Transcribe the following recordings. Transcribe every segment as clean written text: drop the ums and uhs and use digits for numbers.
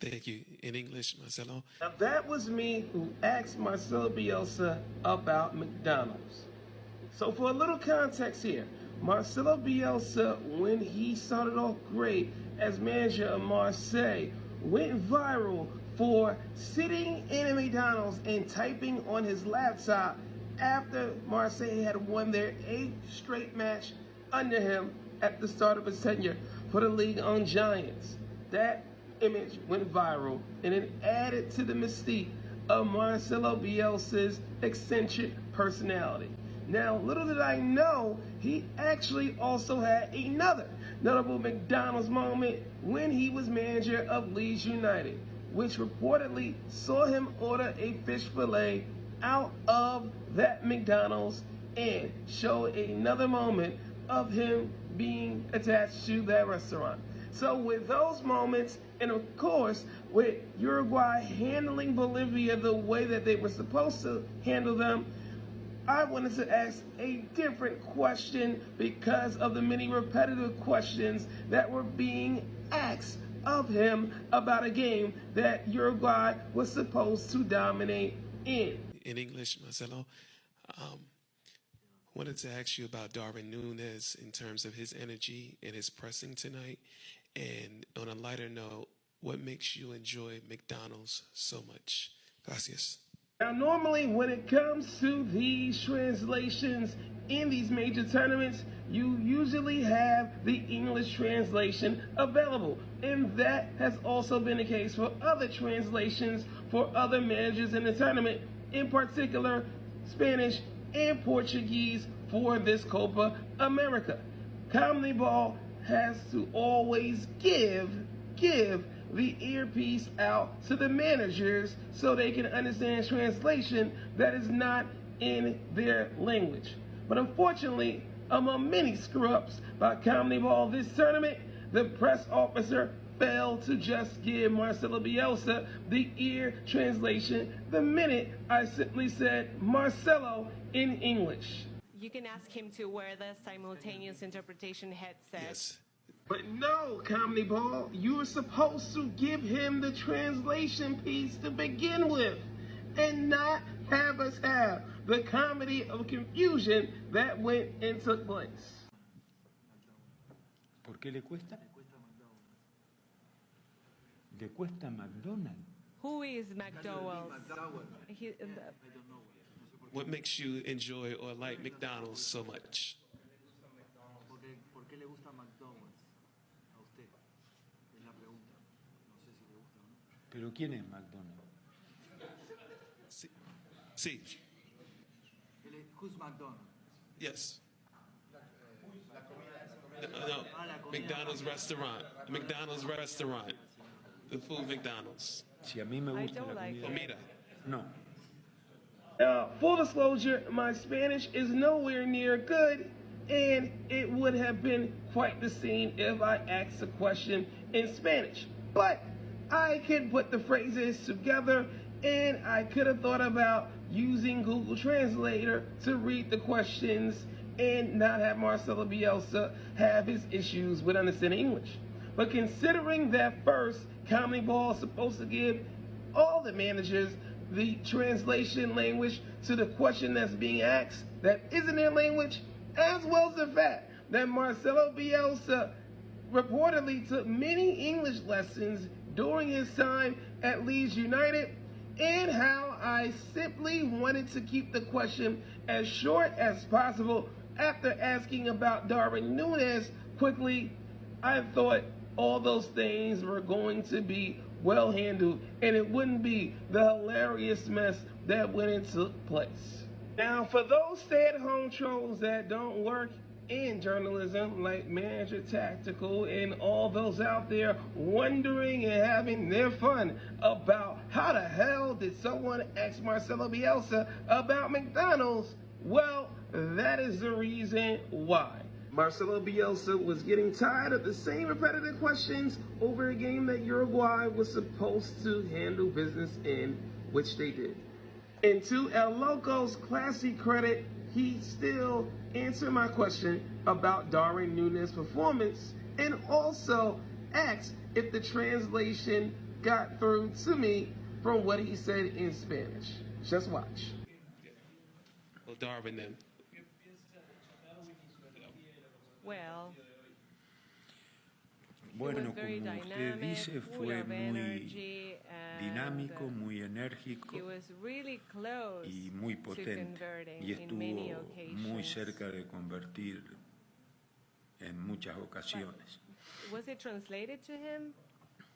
Thank you. In English, Marcelo. Now that was me who asked Marcelo Bielsa about McDonald's. So for a little context here, Marcelo Bielsa, when he started off great as manager of Marseille, went viral for sitting in a McDonald's and typing on his laptop after Marseille had won their 8th straight match under him at the start of his tenure for the league-owned Giants. That image went viral and it added to the mystique of Marcelo Bielsa's eccentric personality. Now, little did I know, he actually also had another notable McDonald's moment when he was manager of Leeds United, which reportedly saw him order a fish fillet out of that McDonald's and show another moment of him being attached to that restaurant. So with those moments, and of course, with Uruguay handling Bolivia the way that they were supposed to handle them, I wanted to ask a different question because of the many repetitive questions that were being asked of him about a game that Uruguay was supposed to dominate in. In English, Marcelo. Wanted to ask you about Darwin Núñez in terms of his energy and his pressing tonight. And on a lighter note, what makes you enjoy McDonald's so much? Gracias. Now, normally when it comes to these translations in these major tournaments, you usually have the English translation available. And that has also been the case for other translations for other managers in the tournament, in particular Spanish and Portuguese for this Copa America. CONMEBOL has to always give the earpiece out to the managers so they can understand translation that is not in their language. But unfortunately, among many screw-ups by CONMEBOL this tournament, the press officer failed to just give Marcelo Bielsa the ear translation the minute I simply said Marcelo in English. You can ask him to wear the simultaneous interpretation headset. Yes. But no, CONMEBOL, you were supposed to give him the translation piece to begin with and not have us have the comedy of confusion that went and took place. ¿Por qué le cuesta? Le cuesta McDonald's. Who is McDonald's? What makes you enjoy or like McDonald's so much? ¿Por qué le gusta McDonald's a usted? Es la pregunta. No sé si le gusta o no. ¿Pero quién es McDonald's? Sí. Who's McDonald's? Yes. No. McDonald's restaurant. McDonald's restaurant. The food McDonald's. Si a mí me gusta la comida. Comida. No. Full disclosure, my Spanish is nowhere near good, and it would have been quite the scene if I asked a question in Spanish. But I could put the phrases together, and I could have thought about using Google Translator to read the questions and not have Marcelo Bielsa have his issues with understanding English. But considering that first, CONMEBOL is supposed to give all the managers the translation language to the question that's being asked that isn't their language, as well as the fact that Marcelo Bielsa reportedly took many English lessons during his time at Leeds United, and how I simply wanted to keep the question as short as possible after asking about Darwin Núñez quickly, I thought all those things were going to be well handled and it wouldn't be the hilarious mess that went and took place. Now, for those stay-at-home trolls that don't work in journalism, like Manager Tactical and all those out there wondering and having their fun about how the hell did someone ask Marcelo Bielsa about McDonald's, well, that is the reason why. Marcelo Bielsa was getting tired of the same repetitive questions over a game that Uruguay was supposed to handle business in, which they did. And to El Loco's classy credit, he still answered my question about Darwin Núñez's performance and also asked if the translation got through to me from what he said in Spanish. Just watch. Well, Darwin, then. Well, Bueno, was very como usted dynamic, dice, full fue of muy energy, and dinámico, muy enérgico he was really close y muy to potente. converting Y in many estuvo muy occasions. cerca de convertir en muchas ocasiones. Was it translated to him?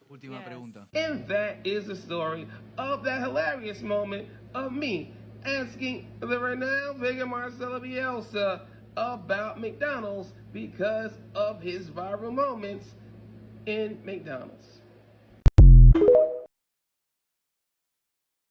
Última Yes. pregunta. And that is the story of that hilarious moment of me asking the renowned figure Marcelo Bielsa about McDonald's because of his viral moments in McDonald's.